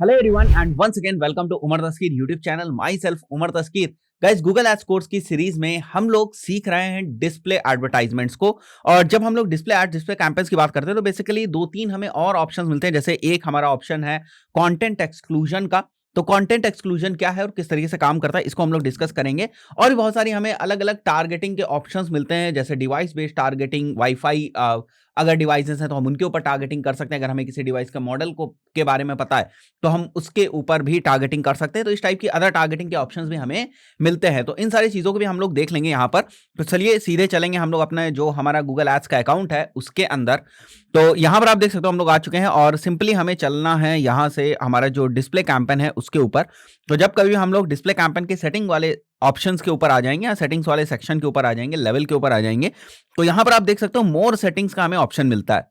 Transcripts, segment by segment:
Hello everyone and once again welcome to Umar Taskeer YouTube channel myself Umar Taskeer. Guys, Google ads course की series में हम लोग सीख रहे हैं डिस्प्ले एडवर्टाइजमेंट्स को। और जब हम लोग डिस्प्ले एड डिस्प्ले कैंपेन्स की बात करते हैं तो बेसिकली दो तीन हमें और ऑप्शंस मिलते हैं। जैसे एक हमारा ऑप्शन है कंटेंट एक्सक्लूजन का। तो कंटेंट एक्सक्लूजन क्या है और किस तरीके से काम करता है, इसको हम लोग डिस्कस करेंगे। और भी बहुत सारी हमें अलग अलग टारगेटिंग के ऑप्शंस मिलते हैं, जैसे डिवाइस बेस्ड टारगेटिंग, वाईफाई अगर डिवाइसेस हैं तो हम उनके ऊपर टारगेटिंग कर सकते हैं। अगर हमें किसी डिवाइस के मॉडल को के बारे में पता है तो हम उसके ऊपर भी टारगेटिंग कर सकते हैं। तो इस टाइप की अदर टारगेटिंग के ऑप्शंस भी हमें मिलते हैं। तो इन सारी चीजों को भी हम लोग देख लेंगे यहाँ पर। तो चलिए सीधे चलेंगे हम लोग अपने जो हमारा गूगल एड्स का अकाउंट है उसके अंदर। तो यहाँ पर आप देख सकते हो हम लोग आ चुके हैं और सिंपली हमें चलना है यहाँ से हमारा जो डिस्प्ले कैंपेन है उसके ऊपर। तो जब कभी हम लोग डिस्प्ले कैंपेन के सेटिंग वाले ऑप्शंस के ऊपर आ जाएंगे या सेटिंग्स वाले सेक्शन के ऊपर आ जाएंगे, लेवल के ऊपर आ जाएंगे, तो यहाँ पर आप देख सकते हो मोर सेटिंग्स का हमें ऑप्शन मिलता है।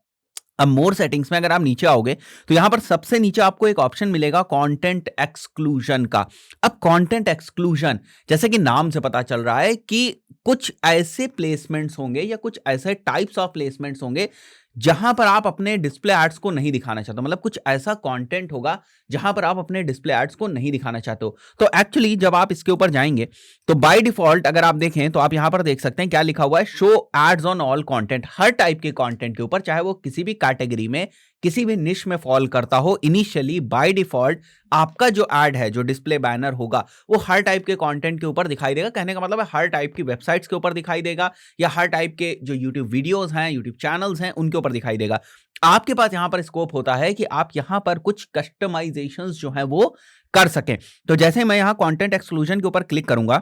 अब मोर सेटिंग्स में अगर आप नीचे आओगे तो यहां पर सबसे नीचे आपको एक ऑप्शन मिलेगा कंटेंट एक्सक्लूजन का। अब कंटेंट एक्सक्लूजन, जैसे कि नाम से पता चल रहा है कि कुछ ऐसे प्लेसमेंट्स होंगे या कुछ ऐसे टाइप्स ऑफ प्लेसमेंट्स होंगे जहां पर आप अपने डिस्प्ले एड्स को नहीं दिखाना चाहते हो। मतलब कुछ ऐसा कंटेंट होगा जहां पर आप अपने डिस्प्ले एड्स को नहीं दिखाना चाहते हो। तो एक्चुअली जब आप इसके ऊपर जाएंगे तो बाय डिफॉल्ट अगर आप देखें तो आप यहां पर देख सकते हैं क्या लिखा हुआ है, show ads on all content. हर टाइप के कंटेंट के ऊपर, चाहे वो किसी भी कैटेगरी में किसी भी निश में फॉल करता हो, इनिशियली बाय डिफॉल्ट आपका जो एड है, जो डिस्प्ले बैनर होगा, वो हर टाइप के कंटेंट के ऊपर दिखाई देगा। कहने का मतलब है हर टाइप की वेबसाइट्स के ऊपर दिखाई देगा या हर टाइप के जो यूट्यूब वीडियोस हैं, यूट्यूब चैनल्स हैं, उनके ऊपर दिखाई देगा। आपके पास यहां पर स्कोप होता है कि आप यहां पर कुछ कस्टमाइजेशंस जो हैं वो कर सकें। तो जैसे मैं यहां कंटेंट एक्सक्लूजन के ऊपर क्लिक करूंगा,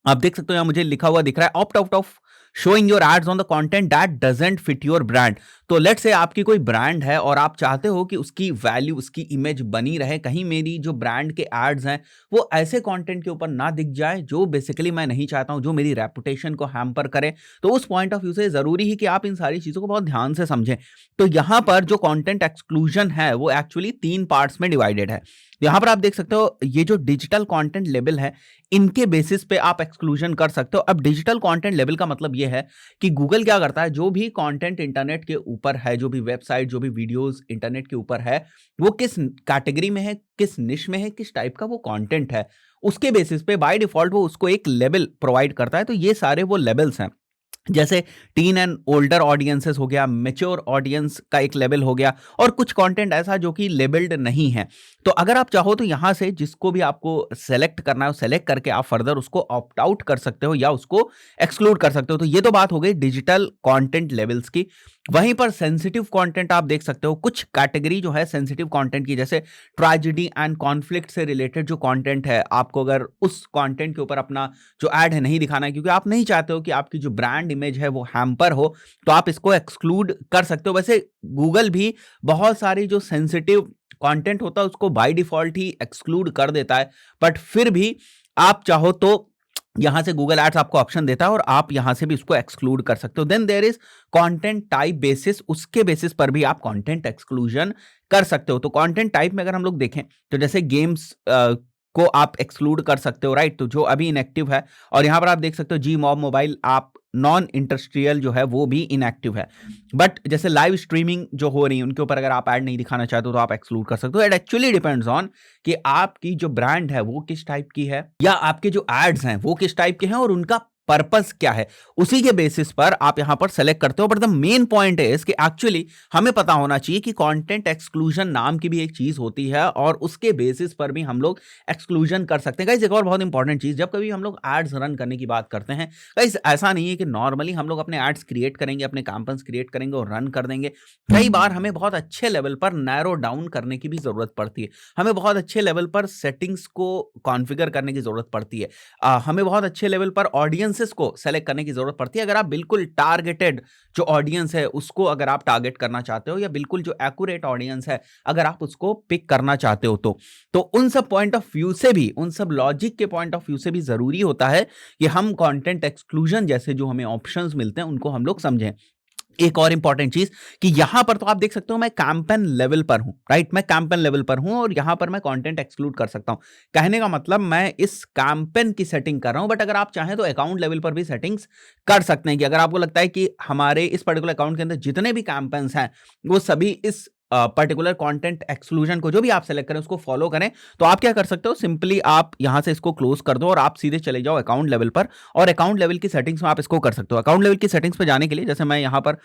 आप देख सकते हो यहां मुझे लिखा हुआ दिख रहा है opt out of showing your ads on the content that doesn't fit your brand. तो लेट से आपकी कोई ब्रांड है और आप चाहते हो कि उसकी वैल्यू, उसकी इमेज बनी रहे, कहीं मेरी जो ब्रांड के एड्स हैं वो ऐसे कंटेंट के ऊपर ना दिख जाए जो बेसिकली मैं नहीं चाहता हूं, जो मेरी रेपुटेशन को हैम्पर करे। तो उस पॉइंट ऑफ व्यू से जरूरी है कि आप इन सारी चीजों को बहुत ध्यान से समझें। तो यहां पर जो कंटेंट एक्सक्लूजन है वो एक्चुअली 3 पार्ट्स में डिवाइडेड है। यहां पर आप देख सकते हो ये जो डिजिटल कंटेंट लेबल है, इनके बेसिस पे आप एक्सक्लूजन कर सकते हो। अब डिजिटल कंटेंट लेबल का मतलब ये है कि गूगल क्या करता है, जो भी कंटेंट इंटरनेट के ऊपर है, जो भी वेबसाइट, जो भी वीडियोस इंटरनेट के ऊपर है, वो किस कैटेगरी में है, किस निश में है, किस टाइप का वो कंटेंट है, उसके बेसिस पे बाय डिफॉल्ट वो उसको एक लेबल प्रोवाइड करता है। तो ये सारे वो लेबल्स हैं। जैसे टीन एंड ओल्डर ऑडियंसेस हो गया, मेच्योर ऑडियंस का एक लेवल हो गया, और कुछ कंटेंट ऐसा जो कि लेबल्ड नहीं है। तो अगर आप चाहो तो यहां से जिसको भी आपको सेलेक्ट करना है, सेलेक्ट करके आप फर्दर उसको ऑप्ट आउट कर सकते हो या उसको एक्सक्लूड कर सकते हो। तो ये तो बात हो गई डिजिटल कंटेंट लेवल्स की। वहीं पर सेंसिटिव कंटेंट आप देख सकते हो, कुछ कैटेगरी जो है सेंसिटिव कंटेंट की, जैसे ट्रेजेडी एंड कॉन्फ्लिक्ट से रिलेटेड जो कंटेंट है, आपको अगर उस कंटेंट के ऊपर अपना जो ऐड है नहीं दिखाना है, क्योंकि आप नहीं चाहते हो कि आपकी जो ब्रांड इमेज है वो हैम्पर हो, तो आप इसको एक्सक्लूड कर सकते हो। वैसे गूगल भी बहुत सारी जो सेंसिटिव कंटेंट होता है उसको बाय डिफॉल्ट ही एक्सक्लूड कर देता है, बट फिर भी आप चाहो तो यहां से गूगल एड्स आपको ऑप्शन देता है और आप यहां से भी इसको एक्सक्लूड कर सकते हो। Then there is content type basis, उसके बेसिस पर भी आप कंटेंट एक्सक्लूजन कर सकते हो। तो कंटेंट टाइप में अगर हम लोग देखें तो जैसे गेम्स को आप एक्सक्लूड कर सकते हो, राइट, तो जो अभी इनएक्टिव है। और यहां पर आप देख सकते हो जी मॉब मोबाइल आप नॉन इंडस्ट्रियल जो है वो भी इनएक्टिव है। बट जैसे लाइव स्ट्रीमिंग जो हो रही है उनके ऊपर अगर आप ऐड नहीं दिखाना चाहते हो तो आप एक्सक्लूड कर सकते हो। इट एक्चुअली डिपेंड्स ऑन कि आपकी जो ब्रांड है वो किस टाइप की है या आपके जो एड्स हैं वो किस टाइप के हैं और उनका पर्पस क्या है, उसी के बेसिस पर आप यहां पर सेलेक्ट करते हो। But the main point is कि एक्चुअली हमें पता होना चाहिए कि कंटेंट एक्सक्लूजन नाम की भी एक चीज होती है और उसके बेसिस पर भी हम लोग एक्सक्लूजन कर सकते हैं। गाइस, एक और बहुत इंपॉर्टेंट चीज, जब कभी हम लोग एड्स रन करने की बात करते हैं, गाइस ऐसा नहीं है कि नॉर्मली हम लोग अपने एड्स क्रिएट करेंगे, अपने कैंपेन्स क्रिएट करेंगे और रन कर देंगे। कई बार हमें बहुत अच्छे लेवल पर नैरो डाउन करने की भी जरूरत पड़ती है, हमें बहुत अच्छे लेवल पर सेटिंग्स को कॉन्फ़िगर करने की जरूरत पड़ती है, हमें बहुत अच्छे लेवल पर ऑडियंसेस को सेलेक्ट करने की जरूरत पड़ती है। अगर आप बिल्कुल टारगेटेड जो ऑडियंस है उसको अगर आप टारगेट करना चाहते हो या बिल्कुल जो एक्यूरेट ऑडियंस है अगर आप उसको पिक करना चाहते हो तो उन सब पॉइंट ऑफ व्यू से भी, उन सब लॉजिक के पॉइंट ऑफ व्यू से भी जरूरी होता है कि हम कंटेंट एक्सक्लूजन जैसे जो हमें ऑप्शंस मिलते हैं उनको हम लोग समझें। एक और इंपॉर्टेंट चीज कि यहां पर तो आप देख सकते हो मैं कैंपेन लेवल पर हूं, राइट, मैं कैंपेन लेवल पर हूं और यहां पर मैं कंटेंट एक्सक्लूड कर सकता हूं। कहने का मतलब मैं इस कैंपेन की सेटिंग कर रहा हूं, बट अगर आप चाहें तो अकाउंट लेवल पर भी सेटिंग्स कर सकते हैं कि अगर आपको लगता है कि हमारे इस पर्टिकुलर अकाउंट के अंदर जितने भी कैंपेन्स हैं वो सभी इस पर्टिकुलर कंटेंट एक्सक्लूजन को जो भी आप सेलेक्ट करें उसको फॉलो करें, तो आप क्या कर सकते हो, सिंपली आप यहां से इसको क्लोज कर दो और आप सीधे चले जाओ अकाउंट लेवल पर, और अकाउंट लेवल की सेटिंग्स में आप इसको कर सकते हो। अकाउंट लेवल की सेटिंग्स पे जाने के लिए जैसे मैं यहां पर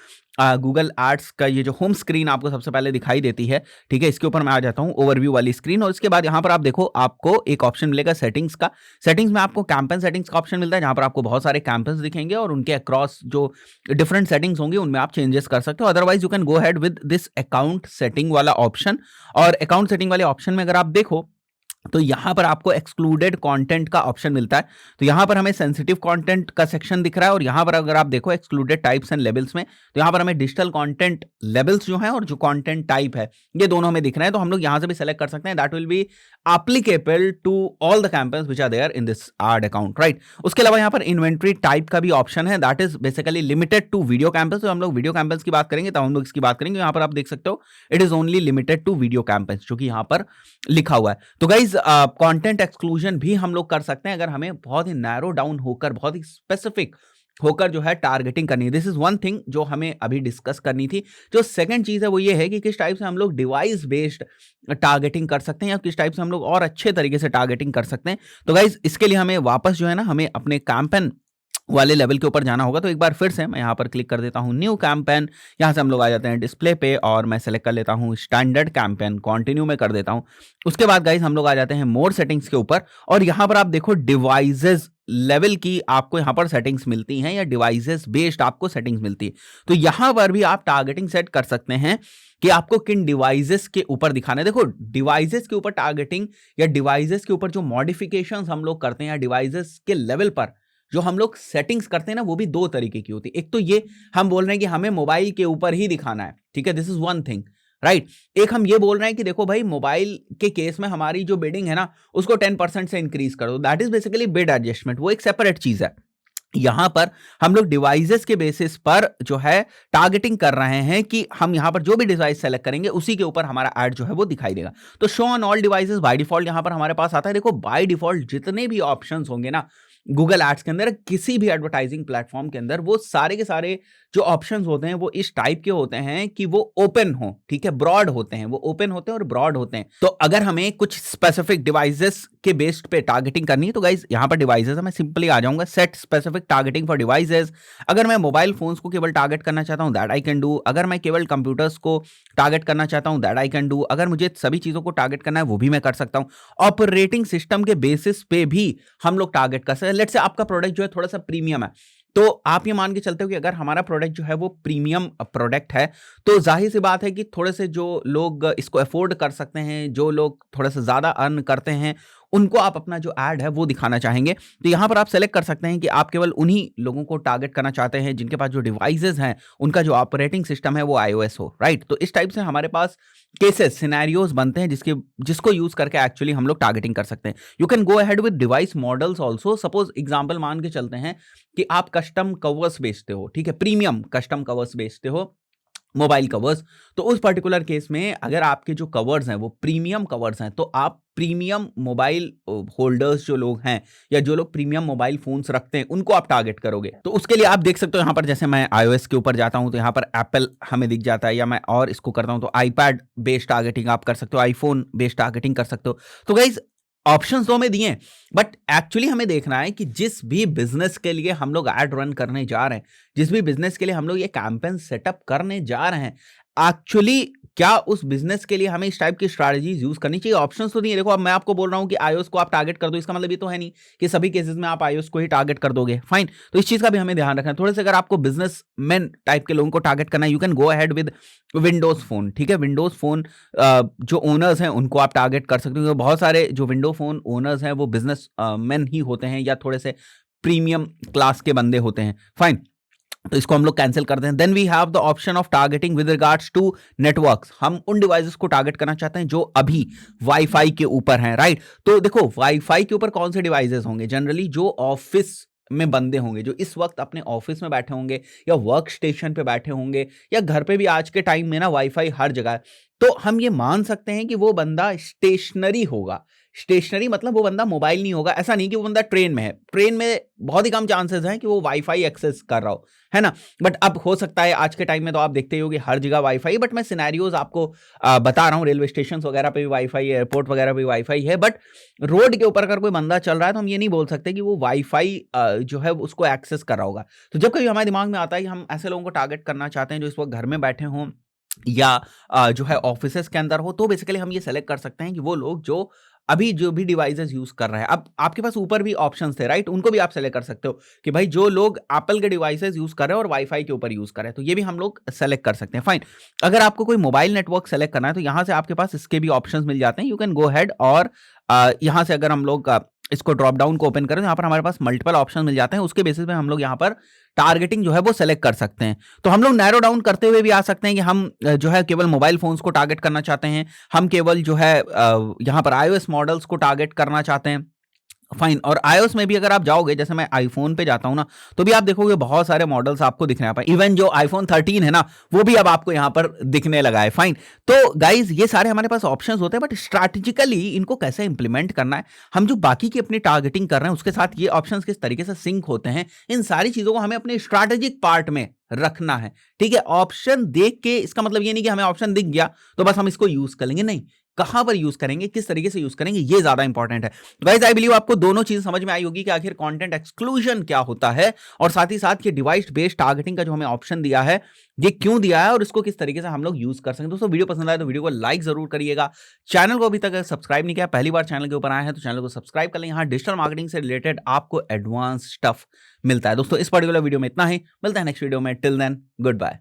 गूगल एड्स का ये जो होम स्क्रीन आपको सबसे पहले दिखाई देती है, ठीक है, इसके ऊपर मैं आ जाता हूं, ओवरव्यू वाली स्क्रीन, और इसके बाद यहां पर आप देखो आपको एक ऑप्शन मिलेगा सेटिंग्स का। सेटिंग्स में आपको कैंपेन सेटिंग्स का ऑप्शन मिलता है, जहां पर आपको बहुत सारे कैंपेन्स दिखेंगे और उनके अक्रॉस जो डिफरेंट सेटिंग्स होंगी उनमें आप चेंजेस कर सकते हो। Otherwise you can go ahead with this account setting वाला ऑप्शन, और अकाउंट सेटिंग वाले ऑप्शन में अगर आप देखो तो यहां पर आपको एक्सक्लूडेड कंटेंट का ऑप्शन मिलता है। तो यहां पर हमें सेंसिटिव कंटेंट का सेक्शन दिख रहा है, और यहां पर अगर आप देखो एक्सक्लूडेड टाइप्स एंड लेवल्स में, तो यहां पर हमें डिजिटल कंटेंट लेवल्स जो है और जो कंटेंट टाइप है ये दोनों हमें दिख रहे हैं। तो हम लोग यहां से भी सेलेक्ट कर सकते हैं, that will be applicable to all the campaigns which are there in this ad account, right. उसके अलावा यहां पर इन्वेंटरी टाइप का भी ऑप्शन है, that is basically limited to video campaigns. तो हम लोग वीडियो कैंपेन्स की बात करेंगे, तो हम लोग इसकी बात करेंगे, यहां पर आप देख सकते हो it is only limited to video campaigns, जो कि यहां पर लिखा हुआ है। तो गाइज कंटेंट एक्सक्लूजन भी हम लोग कर सकते हैं अगर हमें बहुत ही नैरो डाउन होकर, बहुत ही स्पेसिफिक होकर जो है टारगेटिंग करनी है। दिस इज वन थिंग जो हमें अभी डिस्कस करनी थी। जो सेकंड चीज है वो ये है कि किस टाइप से हम लोग डिवाइस बेस्ड टारगेटिंग कर सकते हैं, या किस टाइप से हम लोग और अच्छे तरीके से टारगेटिंग कर सकते हैं। तो गाइज इसके लिए हमें वापस जो है ना, हमें अपने कैंपेन वाले लेवल के ऊपर जाना होगा। तो एक बार फिर से मैं यहाँ पर क्लिक कर देता हूँ न्यू कैंपेन, यहाँ से हम लोग आ जाते हैं डिस्प्ले पे, और मैं सेलेक्ट कर लेता हूँ स्टैंडर्ड कैंपेन, कंटिन्यू में कर देता हूँ। उसके बाद गाइस हम लोग आ जाते हैं मोर सेटिंग्स के ऊपर, और यहाँ पर आप देखो डिवाइसेस लेवल की आपको यहाँ पर सेटिंग्स मिलती हैं, या डिवाइसेस बेस्ड आपको सेटिंग्स मिलती है। तो यहाँ पर भी आप टारगेटिंग सेट कर सकते हैं कि आपको किन डिवाइसेस के ऊपर दिखाना है। देखो डिवाइसेस के ऊपर टारगेटिंग, या डिवाइसेस के ऊपर जो मॉडिफिकेशंस हम लोग करते हैं, या डिवाइसेस के लेवल पर जो हम लोग सेटिंग्स करते हैं ना, वो भी दो तरीके की होती है। एक तो ये हम बोल रहे हैं कि हमें मोबाइल के ऊपर ही दिखाना है, ठीक है, this is one thing, right. एक हम ये बोल रहे हैं कि देखो भाई मोबाइल के केस में हमारी जो बिडिंग है ना उसको 10% से इंक्रीज कर दो, that is basically bid adjustment, वो एक सेपरेट चीज है। यहां पर हम लोग डिवाइसेस के बेसिस पर जो है टारगेटिंग कर रहे हैं कि हम यहां पर जो भी डिवाइस सेलेक्ट करेंगे उसी के ऊपर हमारा ऐड जो है वो दिखाई देगा। तो show on all devices by default यहां पर हमारे पास आता है। देखो बाय डिफॉल्ट जितने भी ऑप्शंस होंगे ना गूगल एड्स के अंदर, किसी भी एडवर्टाइजिंग प्लेटफॉर्म के अंदर, वो सारे के सारे जो ऑप्शंस होते हैं वो इस टाइप के होते हैं कि वो ओपन हो, ठीक है, ब्रॉड होते हैं, वो ओपन होते हैं और ब्रॉड होते हैं। तो अगर हमें कुछ स्पेसिफिक डिवाइसेस के बेस्ड पे टारगेटिंग करनी है तो गाइस यहां पर डिवाइसेस है, मैं सिंपली आ जाऊंगा set specific targeting for devices. अगर मैं मोबाइल फोन्स को केवल टारगेट करना चाहता हूं दैट आई कैन डू, अगर मैं केवल कंप्यूटर्स को टारगेट करना चाहता हूं दैट आई कैन डू, अगर मुझे सभी चीजों को टारगेट करना है वो भी मैं कर सकता हूं। ऑपरेटिंग सिस्टम के बेसिस पे भी हम लोग टारगेट कर सकते हैं। लेट्स से आपका प्रोडक्ट जो है थोड़ा सा प्रीमियम है, तो आप ये मान के चलते हो कि अगर हमारा प्रोडक्ट जो है वो प्रीमियम प्रोडक्ट है, तो जाहिर सी बात है कि थोड़े से जो लोग इसको अफोर्ड कर सकते हैं, जो लोग थोड़ा सा ज्यादा अर्न करते हैं, उनको आप अपना जो ऐड है वो दिखाना चाहेंगे। तो यहां पर आप सेलेक्ट कर सकते हैं कि आप केवल उन्हीं लोगों को टारगेट करना चाहते हैं जिनके पास जो डिवाइसेस हैं उनका जो ऑपरेटिंग सिस्टम है वो iOS हो, राइट। तो इस टाइप से हमारे पास केसेस सिनेरियोज बनते हैं जिसको यूज करके एक्चुअली हम लोग टारगेटिंग कर सकते हैं। You can go ahead with device models also. Suppose example मान के चलते हैं कि आप कस्टम कवर्स बेचते हो, ठीक है, प्रीमियम कस्टम कवर्स बेचते हो, मोबाइल कवर्स। तो उस पर्टिकुलर केस में अगर आपके जो कवर्स हैं वो प्रीमियम कवर्स हैं, तो आप प्रीमियम मोबाइल होल्डर्स जो लोग हैं, या जो लोग प्रीमियम मोबाइल फोन्स रखते हैं, उनको आप टारगेट करोगे। तो उसके लिए आप देख सकते हो यहां पर, जैसे मैं iOS के ऊपर जाता हूं तो यहां पर एप्पल हमें दिख जाता है, या मैं और इसको करता हूं तो आईपैड बेस्ड टारगेटिंग आप कर सकते हो, आईफोन बेस्ड टारगेटिंग कर सकते हो। तो गाइज ऑप्शंस तो हमें दिए हैं, बट एक्चुअली हमें देखना है कि जिस भी बिजनेस के लिए हम लोग ऐड रन करने जा रहे हैं, जिस भी बिजनेस के लिए हम लोग ये कैंपेन सेटअप करने जा रहे हैं, एक्चुअली क्या उस बिजनेस के लिए हमें इस टाइप की स्ट्रैटेजीज यूज करनी चाहिए। ऑप्शंस तो नहीं है। देखो अब मैं आपको बोल रहा हूं कि iOS को आप टारगेट कर दो, इसका मतलब ये तो है नहीं कि सभी केसेस में आप iOS को ही टारगेट कर दोगे, फाइन। तो इस चीज का भी हमें ध्यान रखना है। थोड़े से अगर आपको बिजनेस मैन टाइप के लोगों को टारगेट करना है, you can go ahead with Windows phone, ठीक है। विंडोज फोन जो ओनर्स हैं उनको आप टारगेट कर सकते हो। बहुत सारे जो विंडो फोन ओनर्स हैं वो बिजनेस मैन ही होते हैं, या थोड़े से प्रीमियम क्लास के बंदे होते हैं, फाइन। तो इसको हम लोग कैंसिल करते हैं। Then we have the option of targeting with regards to networks. हम उन डिवाइसेस को टारगेट करना चाहते हैं जो अभी वाईफाई के ऊपर हैं, राइट। तो देखो वाईफाई के ऊपर कौन से डिवाइसेस होंगे, जनरली जो ऑफिस में बंदे होंगे, जो इस वक्त अपने ऑफिस में बैठे होंगे, या वर्क स्टेशन पे बैठे होंगे, या घर पे भी आज के टाइम में ना वाईफाई हर जगह है। तो हम ये मान सकते हैं कि वो बंदा स्टेशनरी होगा। स्टेशनरी मतलब वो बंदा मोबाइल नहीं होगा। ऐसा नहीं कि वो बंदा ट्रेन में है। ट्रेन में बहुत ही कम चांसेस हैं कि वो वाईफाई एक्सेस कर रहा हो, है ना? बट अब हो सकता है आज के टाइम में तो आप देखते ही हो कि हर जगह वाईफाई, बट मैं सिनेरियोज आपको बता रहा हूँ। रेलवे स्टेशन वगैरह पे भी वाईफाई है, एयरपोर्ट वगैरह पे भी वाईफाई है, बट रोड के ऊपर अगर कोई बंदा चल रहा है तो हम ये नहीं बोल सकते कि वो वाईफाई जो है उसको एक्सेस कर रहा होगा। तो जब कभी हमारे दिमाग में आता है कि हम ऐसे लोगों को टारगेट करना चाहते हैं जो इस वक्त घर में बैठे हों या जो है ऑफिसेस के अंदर हो, तो बेसिकली हम ये सेलेक्ट कर सकते हैं कि वो लोग जो अभी जो भी डिवाइसेस यूज कर रहे हैं। अब आपके पास ऊपर भी ऑप्शंस थे, राइट? उनको भी आप सेलेक्ट कर सकते हो कि भाई जो लोग एप्पल के डिवाइसेस यूज कर रहे हैं और वाईफाई के ऊपर यूज कर रहे हैं, तो ये भी हम लोग सेलेक्ट कर सकते हैं। फाइन। अगर आपको कोई मोबाइल नेटवर्क सेलेक्ट करना है तो यहां से आपके पास इसके भी ऑप्शंस मिल जाते हैं। यू कैन गो हेड और यहां से अगर हम लोग इसको ड्रॉप डाउन को ओपन करें तो यहाँ पर हमारे पास मल्टीपल ऑप्शन मिल जाते हैं। उसके बेसिस पे हम लोग यहाँ पर टारगेटिंग जो है वो सेलेक्ट कर सकते हैं। तो हम लोग नैरो डाउन करते हुए भी आ सकते हैं कि हम जो है केवल मोबाइल फोन्स को टारगेट करना चाहते हैं, हम केवल जो है यहाँ पर iOS मॉडल्स को टारगेट करना चाहते हैं। फाइन। और iOS में भी अगर आप जाओगे, जैसे मैं आईफोन पे जाता हूं ना, तो भी आप देखोगे बहुत सारे मॉडल्स आपको दिखने पाए। इवन जो आईफोन 13 है ना, वो भी अब आपको यहां पर दिखने लगा है। फाइन। तो गाइज ये सारे हमारे पास ऑप्शंस होते हैं, बट स्ट्रैटेजिकली इनको कैसे इंप्लीमेंट करना है, हम जो बाकी की अपनी टारगेटिंग कर रहे हैं उसके साथ ये ऑप्शंस किस तरीके से सिंक होते हैं, इन सारी चीजों को हमें अपने स्ट्रैटेजिक पार्ट में रखना है। ठीक है? ऑप्शन देख के इसका मतलब ये नहीं कि हमें ऑप्शन दिख गया तो बस हम इसको यूज कर लेंगे। नहीं, कहां पर यूज करेंगे, किस तरीके से यूज करेंगे, ये ज्यादा इंपॉर्टेंट है। गाइस आई बिलीव आपको दोनों चीज समझ में आई होगी कि आखिर कंटेंट एक्सक्लूजन क्या होता है और साथ ही साथ ये डिवाइस बेस्ड टारगेटिंग का जो हमें ऑप्शन दिया है ये क्यों दिया है और इसको किस तरीके से हम लोग यूज कर सकते हैं। दोस्तों वीडियो पसंद आए तो वीडियो को लाइक जरूर करिएगा। चैनल को अभी तक सब्सक्राइब नहीं किया, पहली बार चैनल के ऊपर आए हैं तो चैनल को सब्सक्राइब कर लें। यहाँ डिजिटल मार्केटिंग से रिलेटेड आपको एडवांस स्टफ मिलता है। दोस्तों इस पर्टिकुलर वीडियो में इतना ही, मिलता है नेक्स्ट वीडियो में। Till then good bye.